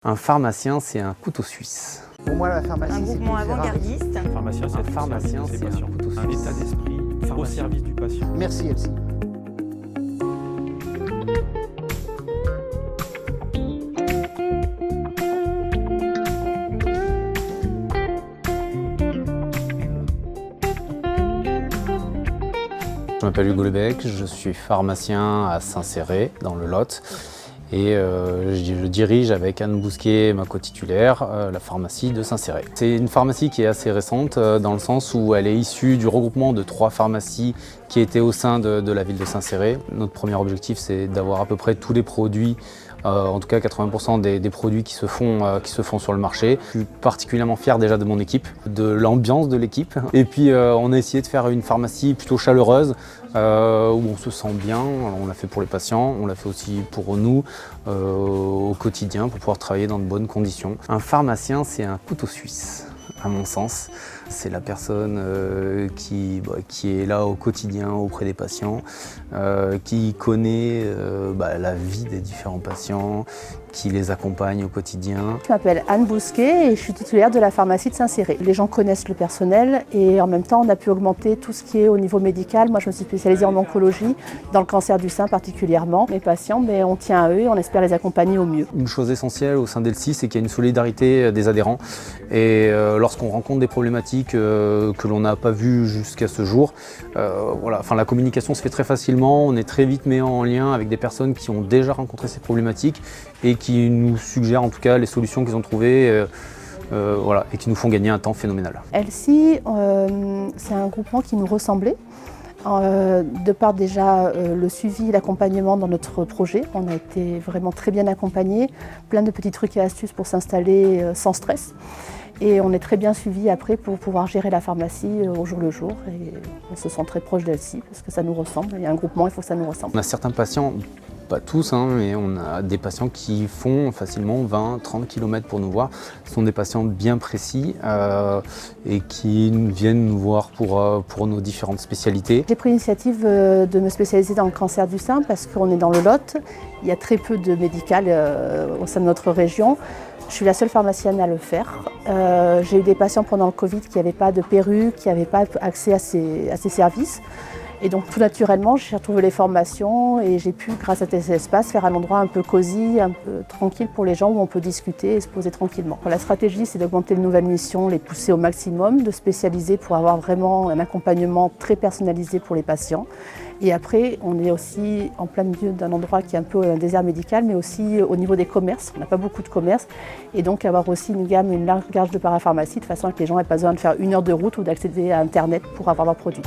Un pharmacien, c'est un couteau suisse. Pour moi, la pharmacie, Un groupement avant-gardiste. Un pharmacien, c'est un pharmacien, c'est un couteau un suisse. état d'esprit au service du patient. Merci Elsie. Je m'appelle Hugo Lebec, je suis pharmacien à Saint-Céré, dans le Lot. Et je dirige avec Anne Bousquet, ma co-titulaire, la pharmacie de Saint-Céré. C'est une pharmacie qui est assez récente dans le sens où elle est issue du regroupement de 3 pharmacies qui étaient au sein de la ville de Saint-Céré. Notre premier objectif, c'est d'avoir à peu près tous les produits, en tout cas 80% des produits qui se font sur le marché. Je suis particulièrement fier déjà de mon équipe, de l'ambiance de l'équipe. Et puis on a essayé de faire une pharmacie plutôt chaleureuse, où on se sent bien. Alors, on l'a fait pour les patients, on l'a fait aussi pour nous au quotidien pour pouvoir travailler dans de bonnes conditions. Un pharmacien, c'est un couteau suisse, à mon sens. C'est la personne qui est là au quotidien auprès des patients, qui connaît la vie des différents patients, qui les accompagne au quotidien. Je m'appelle Anne Bousquet et je suis titulaire de la pharmacie de Saint-Céré. Les gens connaissent le personnel et en même temps on a pu augmenter tout ce qui est au niveau médical. Moi je me suis spécialisée en oncologie, dans le cancer du sein particulièrement. Les patients, on tient à eux et on espère les accompagner au mieux. Une chose essentielle au sein d'Elsie, c'est qu'il y a une solidarité des adhérents. Et lorsqu'on rencontre des problématiques que l'on n'a pas vues jusqu'à ce jour, la communication se fait très facilement. On est très vite mis en lien avec des personnes qui ont déjà rencontré ces problématiques et qui nous suggèrent en tout cas les solutions qu'ils ont trouvées et qui nous font gagner un temps phénoménal. Elsie, c'est un groupement qui nous ressemblait. De par déjà le suivi et l'accompagnement dans notre projet, on a été vraiment très bien accompagnés, plein de petits trucs et astuces pour s'installer sans stress. Et on est très bien suivi après pour pouvoir gérer la pharmacie au jour le jour. Et on se sent très proche d'Elsie parce que ça nous ressemble. Il y a un groupement, il faut que ça nous ressemble. On a certains patients, pas tous, mais on a des patients qui font facilement 20-30 km pour nous voir. Ce sont des patients bien précis et qui viennent nous voir pour nos différentes spécialités. J'ai pris l'initiative de me spécialiser dans le cancer du sein parce qu'on est dans le Lot. Il y a très peu de médical au sein de notre région. Je suis la seule pharmacienne à le faire. J'ai eu des patients pendant le Covid qui n'avaient pas de perruque, qui n'avaient pas accès à ces services. Et donc tout naturellement, j'ai retrouvé les formations et j'ai pu, grâce à ces espaces, faire un endroit un peu cosy, un peu tranquille pour les gens où on peut discuter et se poser tranquillement. La stratégie, c'est d'augmenter les nouvelles missions, les pousser au maximum, de spécialiser pour avoir vraiment un accompagnement très personnalisé pour les patients. Et après, on est aussi en plein milieu d'un endroit qui est un peu un désert médical, mais aussi au niveau des commerces. On n'a pas beaucoup de commerces. Et donc avoir aussi une large gamme de parapharmacie, de façon à que les gens n'aient pas besoin de faire 1 heure de route ou d'accéder à Internet pour avoir leurs produits.